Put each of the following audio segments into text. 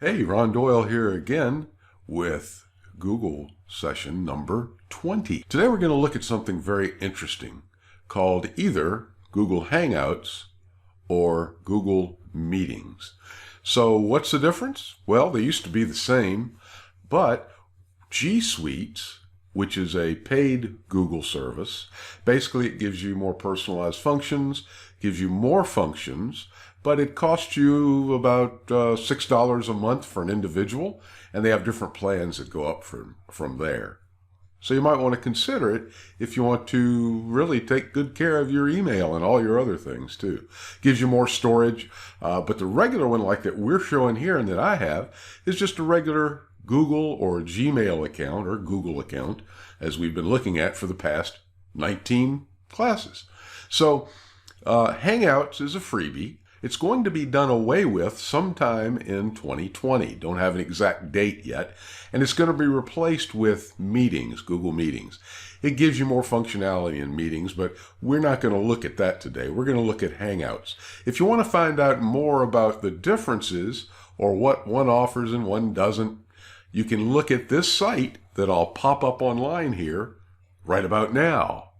Hey, Ron Doyle here again with Google session number 20. Today we're going to look at something very interesting called either Google Hangouts or Google Meetings. So what's the difference? Well, they used to be the same, but G Suite, which is a paid Google service, basically it gives you more personalized functions, gives you more functions, but it costs you about $6 a month for an individual, and they have different plans that go up from there. So you might want to consider it if you want to really take good care of your email and all your other things too. Gives you more storage, but the regular one like that we're showing here and that I have is just a regular Google or Gmail account or Google account, as we've been looking at for the past 19 classes. So Hangouts is a freebie. It's going to be done away with sometime in 2020. Don't have an exact date yet. And it's going to be replaced with Meetings, Google Meetings. It gives you more functionality in Meetings, but we're not going to look at that today. We're going to look at Hangouts. If you want to find out more about the differences or what one offers and one doesn't, you can look at this site that I'll pop up online here right about now.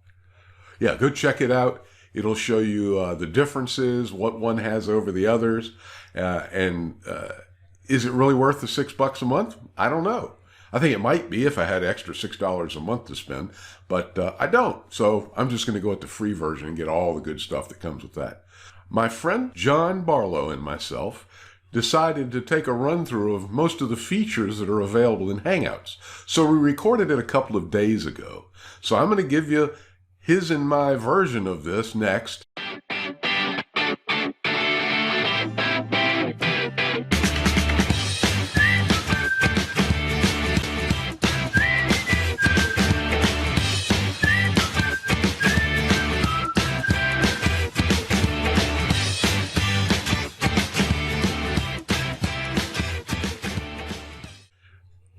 Yeah, go check it out. It'll show you the differences, what one has over the others, and is it really worth the $6 a month? I don't know. I think it might be if I had extra $6 a month to spend, but I don't. So I'm just going to go with the free version and get all the good stuff that comes with that. My friend John Barlow and myself decided to take a run through of most of the features that are available in Hangouts. So we recorded it a couple of days ago. So I'm going to give you his and my version of this next.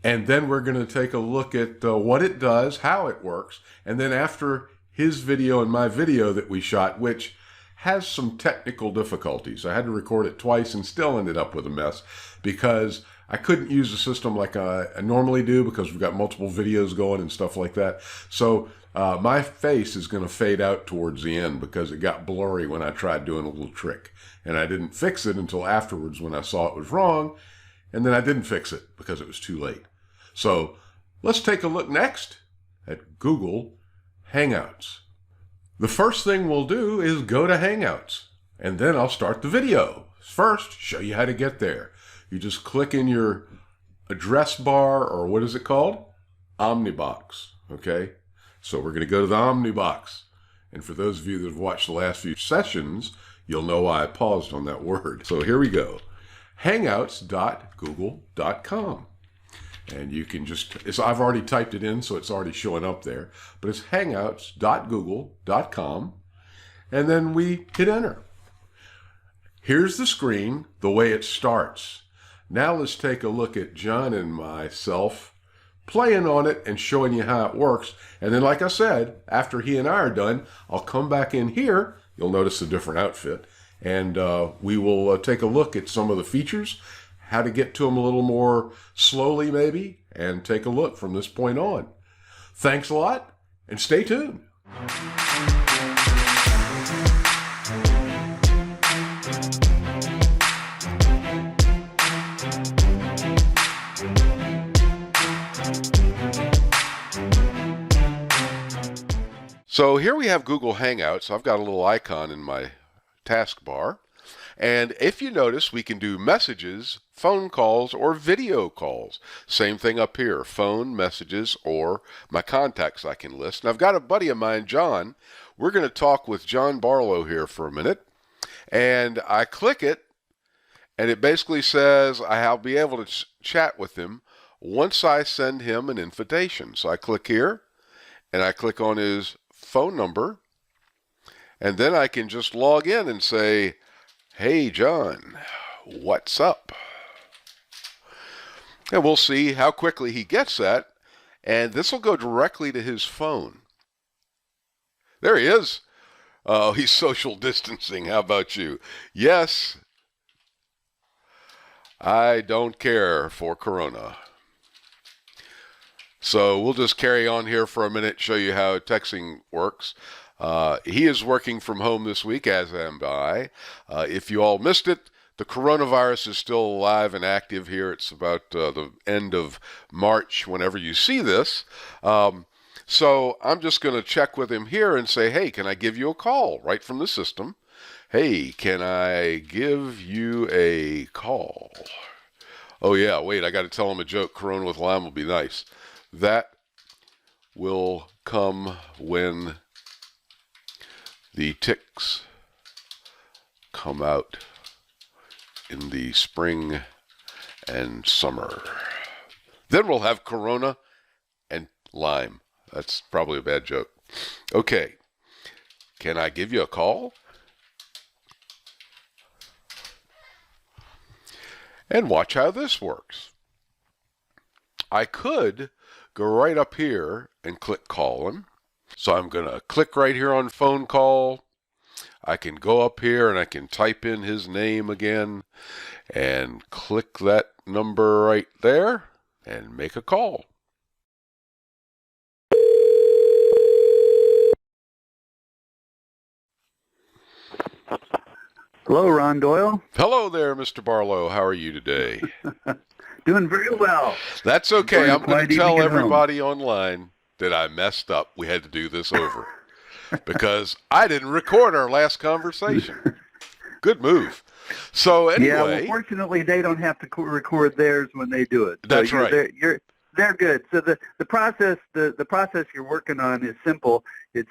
And then we're going to take a look at what it does, how it works, and then after his video and my video that we shot, which has some technical difficulties. I had to record it twice and still ended up with a mess because I couldn't use the system like I normally do because we've got multiple videos going and stuff like that. So my face is going to fade out towards the end because it got blurry when I tried doing a little trick. And I didn't fix it until afterwards when I saw it was wrong. And then I didn't fix it because it was too late. So let's take a look next at Google Hangouts. The first thing we'll do is go to Hangouts, and then I'll start the video. First, show you how to get there. You just click in your address bar, or what is it called? Omnibox, okay? So we're going to go to the Omnibox. And for those of you that have watched the last few sessions, you'll know why I paused on that word. So here we go. Hangouts.google.com. And you can just, I've already typed it in, so it's already showing up there. But it's hangouts.google.com. And then we hit enter. Here's the screen, the way it starts. Now let's take a look at John and myself playing on it and showing you how it works. And then, like I said, after he and I are done, I'll come back in here. You'll notice a different outfit. And we will take a look at some of the features, how to get to them a little more slowly maybe, and take a look from this point on. Thanks a lot, and stay tuned. So here we have Google Hangouts. I've got a little icon in my taskbar. And if you notice, we can do messages, phone calls, or video calls. Same thing up here, phone, messages, or my contacts I can list. And I've got a buddy of mine, John. We're going to talk with John Barlow here for a minute. And I click it, and it basically says I'll be able to chat with him once I send him an invitation. So I click here, and I click on his phone number, and then I can just log in and say, "Hey, John, what's up?" And we'll see how quickly he gets that. And this will go directly to his phone. There he is. Oh, he's social distancing. How about you? Yes. I don't care for Corona. So we'll just carry on here for a minute, show you how texting works. He is working from home this week, as am I. If you all missed it, the coronavirus is still alive and active here. It's about the end of March whenever you see this. So I'm just going to check with him here and say, hey, can I give you a call right from the system? Hey, can I give you a call? Oh, yeah, wait, I got to tell him a joke. Corona with lime will be nice. That will come when the ticks come out in the spring and summer. Then we'll have Corona and lime. That's probably a bad joke. Okay. Can I give you a call? And watch how this works. I could go right up here and click call him. So I'm going to click right here on phone call. I can go up here and I can type in his name again and click that number right there and make a call. Hello, Ron Doyle. Hello there, Mr. Barlow. How are you today? Doing very well. That's okay. I'm going to tell everybody home. online that I messed up. We had to do this over because I didn't record our last conversation. Good move. So anyway. Yeah, well, fortunately, they don't have to record theirs when they do it. So that's right. They're good. So the process you're working on is simple. It's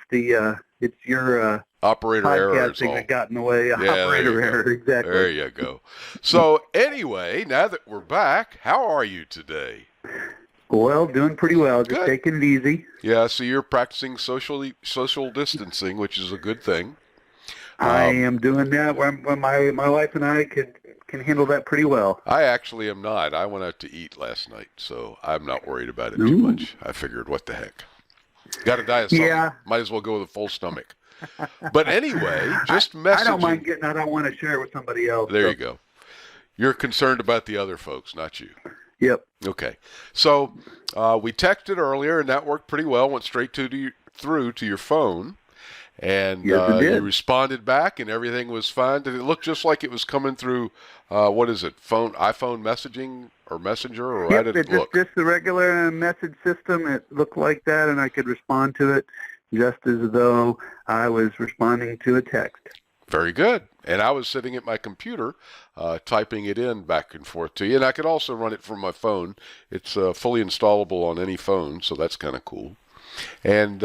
your operator error that got in the way. Yeah, operator error, exactly. There you go. So anyway, now that we're back, how are you today? Well, doing pretty well. Just taking it easy. Yeah, so you're practicing social distancing, which is a good thing. I am doing that. When my wife and I can handle that pretty well. I actually am not. I went out to eat last night, so I'm not worried about it too much. I figured, what the heck? Got to die of something. Yeah. Might as well go with a full stomach. But anyway, just messaging. I don't mind getting out. I want to share it with somebody else. There you go. You're concerned about the other folks, not you. Yep. Okay. So we texted earlier, and that worked pretty well. Went straight through to your phone. And you responded back, and everything was fine. Did it look just like it was coming through, iPhone messaging or Messenger? Or yep, how did it look? Just the regular message system. It looked like that, and I could respond to it just as though I was responding to a text. Very good. And I was sitting at my computer typing it in back and forth to you. And I could also run it from my phone. It's fully installable on any phone, so that's kind of cool. And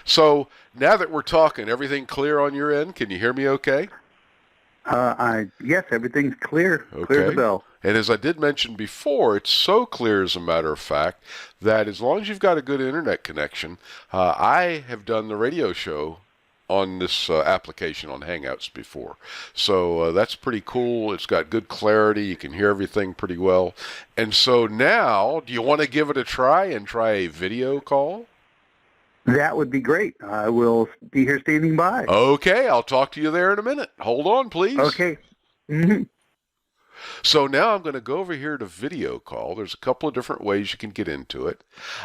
so now that we're talking, everything clear on your end? Can you hear me okay? Yes, everything's clear. Okay. Clear the bell. And as I did mention before, it's so clear, as a matter of fact, that as long as you've got a good internet connection, I have done the radio show on this application on Hangouts before. So that's pretty cool. It's got good clarity. You can hear everything pretty well. And so now, do you want to give it a try and try a video call? That would be great. I will be here standing by. Okay, I'll talk to you there in a minute. Hold on, please. Okay. Mm-hmm. So now I'm going to go over here to video call. There's a couple of different ways you can get into it.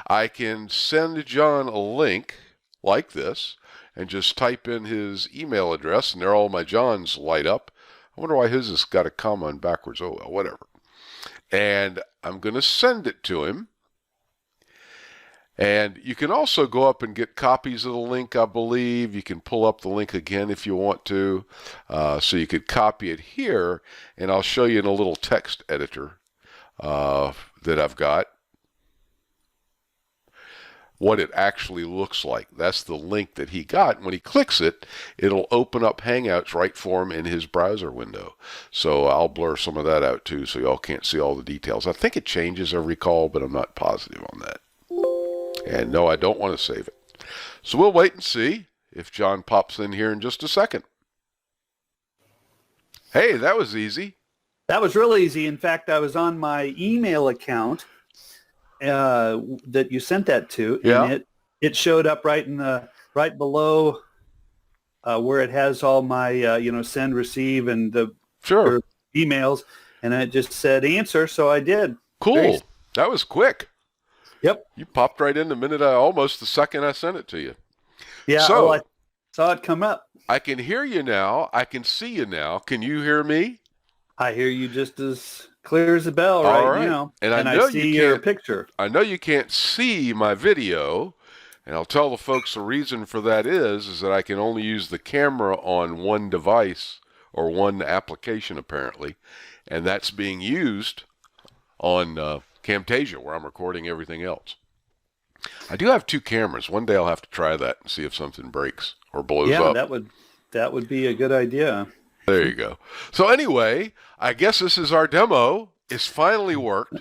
I can send John a link like this and just type in his email address, and there all my Johns light up. I wonder why his has got a comma on backwards. Oh, well, whatever. And I'm going to send it to him. And you can also go up and get copies of the link, I believe. You can pull up the link again if you want to. So you could copy it here, and I'll show you in a little text editor that I've got what it actually looks like. That's the link that he got. When he clicks it, it'll open up Hangouts right for him in his browser window. So I'll blur some of that out too, so y'all can't see all the details. I think it changes every call, but I'm not positive on that. And no, I don't want to save it. So we'll wait and see if John pops in here in just a second. Hey, that was easy. That was real easy. In fact, I was on my email account that you sent that to, and it showed up right below where it has all my send, receive, and the emails. and it just said answer, so I did. Cool. That was quick. Yep. You popped right in almost the second I sent it to you. Yeah, so, I saw it come up. I can hear you now. I can see you now. Can you hear me? I hear you just as clear as a bell right now. And I see your picture. I know you can't see my video, and I'll tell the folks the reason for that is that I can only use the camera on one device or one application apparently, and that's being used on Camtasia where I'm recording everything else. I do have two cameras. One day I'll have to try that and see if something breaks or blows up. Yeah, that would be a good idea. There you go. So anyway, I guess this is our demo. It's finally worked.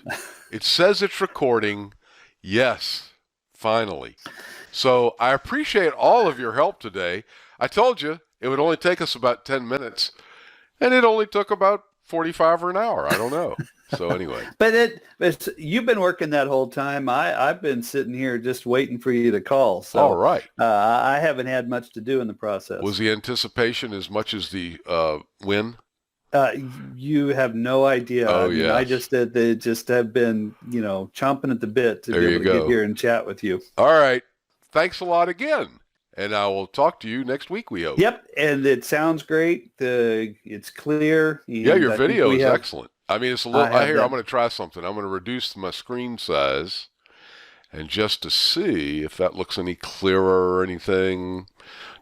It says it's recording. Yes, finally. So I appreciate all of your help today. I told you it would only take us about 10 minutes, and it only took about 45 or an hour. I don't know. So anyway. But you've been working that whole time. I've been sitting here just waiting for you to call. So all right. I haven't had much to do in the process. Was the anticipation as much as the win? You have no idea. Oh, yeah. I just have been, chomping at the bit to be able to get here and chat with you. All right. Thanks a lot again. And I will talk to you next week, we hope. Yep. And it sounds great. It's clear. Yeah, your video is excellent. I mean, it's a little, I'm going to try something. I'm going to reduce my screen size and just to see if that looks any clearer or anything.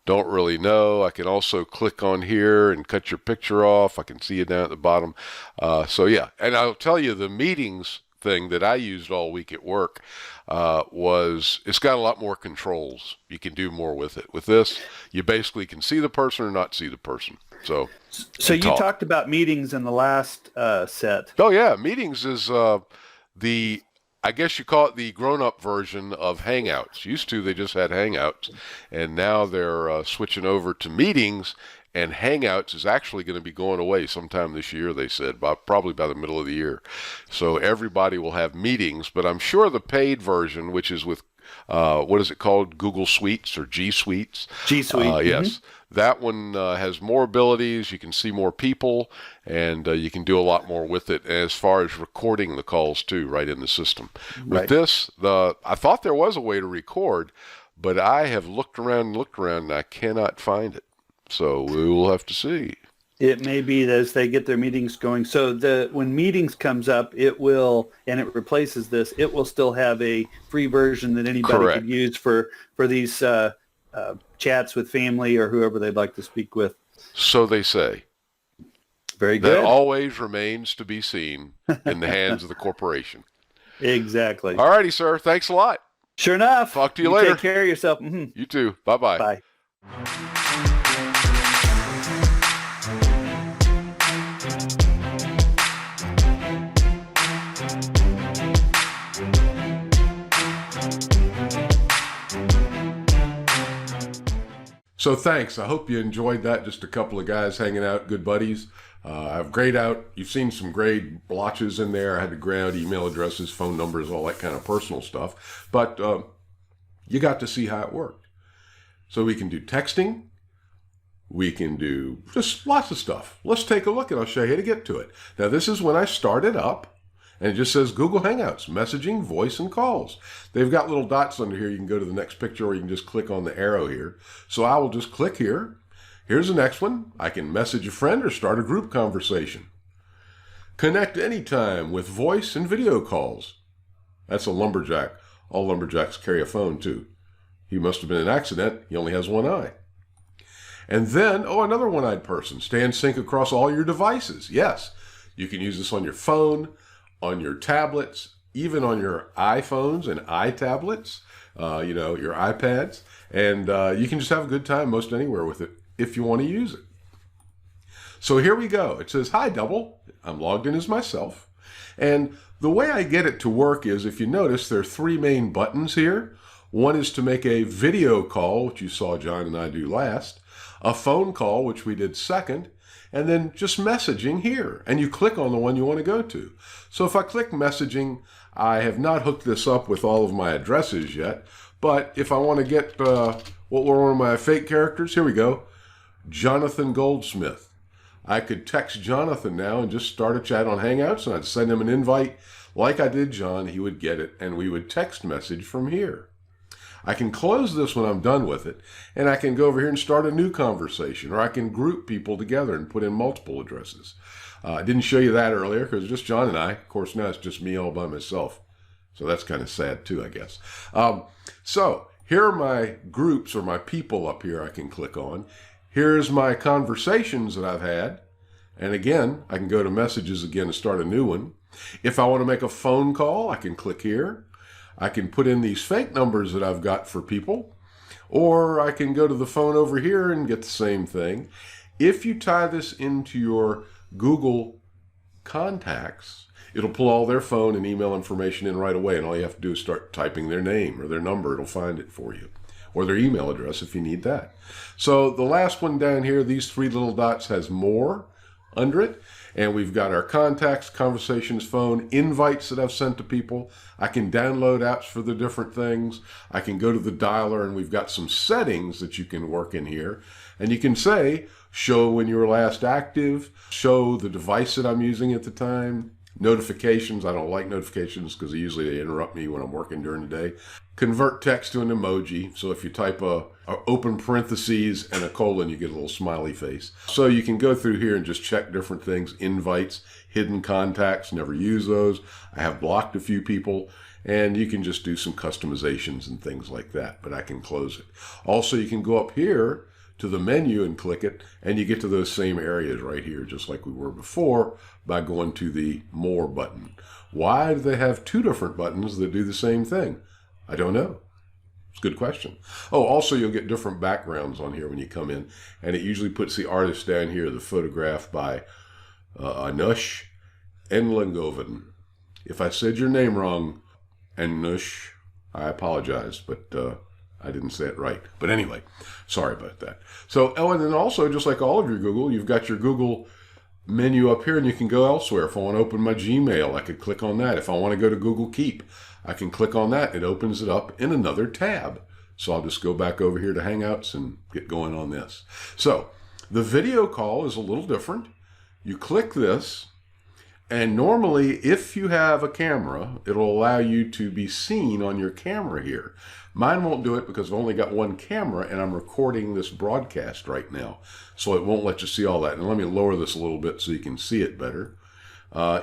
Don't really know. I can also click on here and cut your picture off. I can see you down at the bottom. So yeah, and I'll tell you the meetings thing that I used all week at work it's got a lot more controls. You can do more with it. With this, you basically can see the person or not see the person. So you talked about meetings in the last set. Oh yeah, meetings is I guess you call it the grown-up version of Hangouts. Used to, they just had Hangouts, and now they're switching over to meetings, and Hangouts is actually going to be going away sometime this year, they said, probably by the middle of the year. So everybody will have meetings, but I'm sure the paid version, which is with, what is it called, Google Suites or G Suites? G Suite. Yes. That one has more abilities. You can see more people, and you can do a lot more with it as far as recording the calls too, right in the system. Right. With this, I thought there was a way to record, but I have looked around, and I cannot find it. So we will have to see. It may be that as they get their meetings going. So when meetings comes up, it will, and it replaces this, it will still have a free version that anybody could use for these chats with family or whoever they'd like to speak with. So they say. Very good. That always remains to be seen in the hands of the corporation. Exactly. All righty, sir. Thanks a lot. Sure enough. Talk to you later. Take care of yourself. Mm-hmm. You too. Bye-bye. Bye. So thanks. I hope you enjoyed that. Just a couple of guys hanging out, good buddies. I have grayed out. You've seen some gray blotches in there. I had to gray out email addresses, phone numbers, all that kind of personal stuff. But you got to see how it worked. So we can do texting. We can do just lots of stuff. Let's take a look and I'll show you how to get to it. Now this is when I started up. And it just says Google Hangouts, messaging, voice, and calls. They've got little dots under here. You can go to the next picture or you can just click on the arrow here. So I will just click here. Here's the next one. I can message a friend or start a group conversation. Connect anytime with voice and video calls. That's a lumberjack. All lumberjacks carry a phone too. He must have been in an accident. He only has one eye. And then, another one-eyed person. Stay in sync across all your devices. Yes, you can use this on your phone, on your tablets, even on your iPhones and iTablets, your iPads. And you can just have a good time most anywhere with it if you want to use it. So here we go. It says, hi, Double. I'm logged in as myself. And the way I get it to work is, if you notice, there are three main buttons here. One is to make a video call, which you saw John and I do last, a phone call, which we did second, and then just messaging here. And you click on the one you want to go to. So if I click messaging, I have not hooked this up with all of my addresses yet, but if I want to get what were one of my fake characters, here we go, Jonathan Goldsmith. I could text Jonathan now and just start a chat on Hangouts, and I'd send him an invite like I did John. He would get it, and we would text message from here. I can close this when I'm done with it, and I can go over here and start a new conversation, or I can group people together and put in multiple addresses. I didn't show you that earlier because it's just John and I. Of course, now it's just me all by myself. So that's kind of sad too, I guess. So here are my groups or my people up here I can click on. Here's my conversations that I've had. And again, I can go to messages again and start a new one. If I want to make a phone call, I can click here. I can put in these fake numbers that I've got for people, or I can go to the phone over here and get the same thing. If you tie this into your Google contacts, it'll pull all their phone and email information in right away, and all you have to do is start typing their name or their number. It'll find it for you, or their email address if you need that. So the last one down here, these three little dots, has more under it. And we've got our contacts, conversations, phone, invites that I've sent to people. I can download apps for the different things. I can go to the dialer, and we've got some settings that you can work in here. And you can say, show when you were last active, show the device that I'm using at the time, notifications. I don't like notifications because usually they interrupt me when I'm working during the day. Convert text to an emoji. So if you type a open parentheses and a colon, you get a little smiley face. So you can go through here and just check different things. Invites, hidden contacts, never use those. I have blocked a few people, and you can just do some customizations and things like that, but I can close it. Also, you can go up here to the menu and click it, and you get to those same areas right here, just like we were before, by going to the More button. Why do they have two different buttons that do the same thing? I don't know. It's a good question. Oh, also you'll get different backgrounds on here when you come in, and it usually puts the artist down here, the photograph by Ahhhhh Enlingoven. If I said your name wrong, Ahhhhh, I apologize, but I didn't say it right. But anyway, sorry about that. So, oh, and then also, just like all of your Google, you've got your Google menu up here, and you can go elsewhere. If I want to open my Gmail, I could click on that. If I want to go to Google Keep, I can click on that. It opens it up in another tab. So I'll just go back over here to Hangouts and get going on this. So the video call is a little different. You click this, and normally if you have a camera, it'll allow you to be seen on your camera here. Mine won't do it because I've only got one camera and I'm recording this broadcast right now. So it won't let you see all that. And let me lower this a little bit so you can see it better.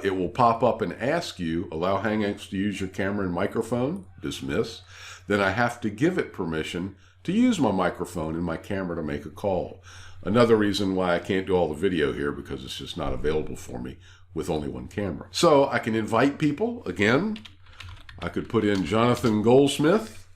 It will pop up and ask you, allow Hangouts to use your camera and microphone, dismiss. Then I have to give it permission to use my microphone and my camera to make a call. Another reason why I can't do all the video here, because it's just not available for me with only one camera. So I can invite people. Again, I could put in Jonathan Goldsmith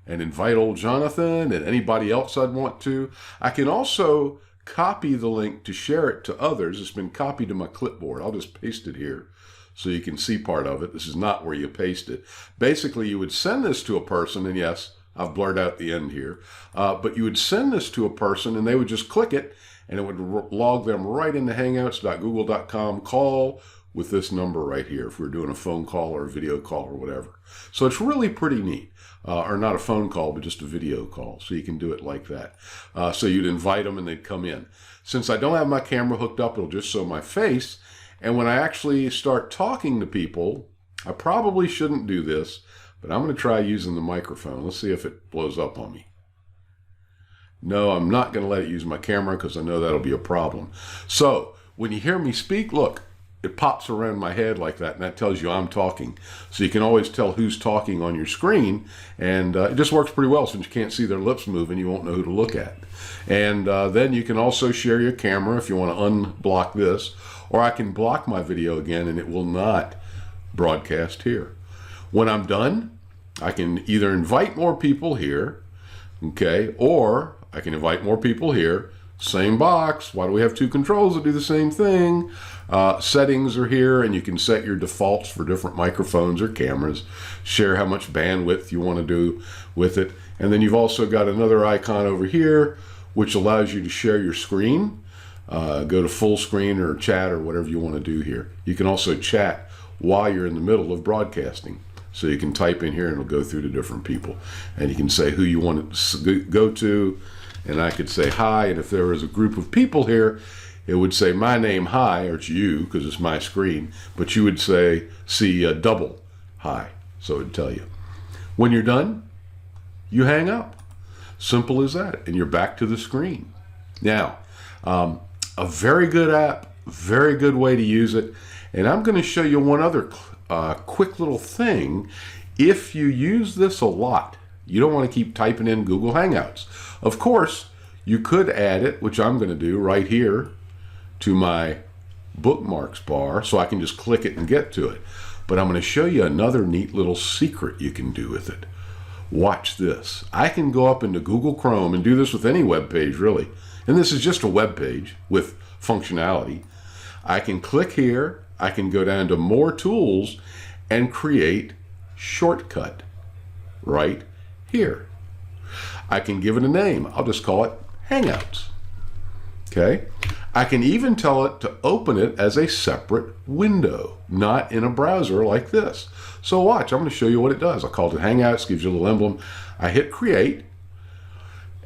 and invite old Jonathan and anybody else I'd want to. I can also copy the link to share it to others. It's been copied to my clipboard. I'll just paste it here so you can see part of it. This is not where you paste it. Basically, you would send this to a person, and yes, I've blurred out the end here, but you would send this to a person and they would just click it, and it would log them right into hangouts.google.com call with this number right here if we're doing a phone call or a video call or whatever. So it's really pretty neat. Or not a phone call, but just a video call. So you can do it like that. So you'd invite them and they'd come in. Since I don't have my camera hooked up, it'll just show my face. And when I actually start talking to people, I probably shouldn't do this, but I'm going to try using the microphone. Let's see if it blows up on me. No, I'm not going to let it use my camera because I know that'll be a problem. So when you hear me speak, look, it pops around my head like that, and that tells you I'm talking. So you can always tell who's talking on your screen, and it just works pretty well. Since you can't see their lips moving, you won't know who to look at. And then you can also share your camera if you want to unblock this, or I can block my video again, and it will not broadcast here. When I'm done, I can either invite more people here, okay, or I can invite more people here. Same box. Why do we have two controls that do the same thing? Settings are here, and you can set your defaults for different microphones or cameras. Share how much bandwidth you want to do with it. And then you've also got another icon over here, which allows you to share your screen. Go to full screen or chat or whatever you want to do here. You can also chat while you're in the middle of broadcasting. So you can type in here and it'll go through to different people. And you can say who you want to go to. And I could say hi, and if there was a group of people here, it would say my name hi, or it's you because it's my screen, but you would see double hi, so it would tell you. When you're done, you hang up. Simple as that, and you're back to the screen. Now, a very good app, very good way to use it, and I'm going to show you one other quick little thing. If you use this a lot, you don't want to keep typing in Google Hangouts. Of course, you could add it, which I'm going to do right here, to my bookmarks bar, so I can just click it and get to it. But I'm going to show you another neat little secret you can do with it. Watch this. I can go up into Google Chrome and do this with any web page, really. And this is just a web page with functionality. I can click here, I can go down to More Tools and create Shortcut right here. I can give it a name. I'll just call it Hangouts. Okay? I can even tell it to open it as a separate window, not in a browser like this. So watch, I'm going to show you what it does. I called it Hangouts, gives you a little emblem. I hit create,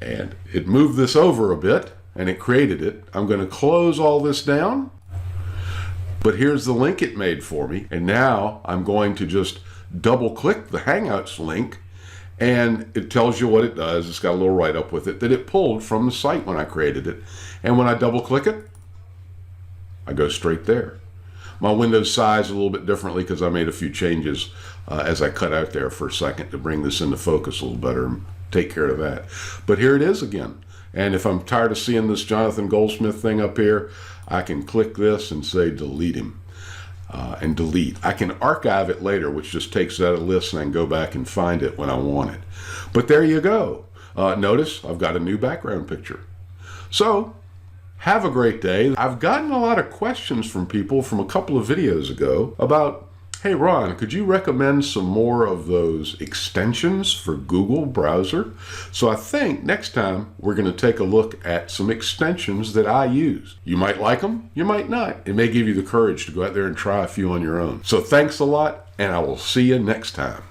and it moved this over a bit, and it created it. I'm going to close all this down, but here's the link it made for me. And now I'm going to just double click the Hangouts link, and it tells you what it does. It's got a little write-up with it that it pulled from the site when I created it. And when I double click it, I go straight there. My window's sized a little bit differently because I made a few changes as I cut out there for a second to bring this into focus a little better and take care of that. But here it is again. And if I'm tired of seeing this Jonathan Goldsmith thing up here, I can click this and say delete him. And delete. I can archive it later, which just takes that a list, and I can go back and find it when I want it. But there you go. Notice I've got a new background picture. So have a great day. I've gotten a lot of questions from people from a couple of videos ago about, hey Ron, could you recommend some more of those extensions for Google browser? So I think next time we're going to take a look at some extensions that I use. You might like them, you might not. It may give you the courage to go out there and try a few on your own. So thanks a lot, and I will see you next time.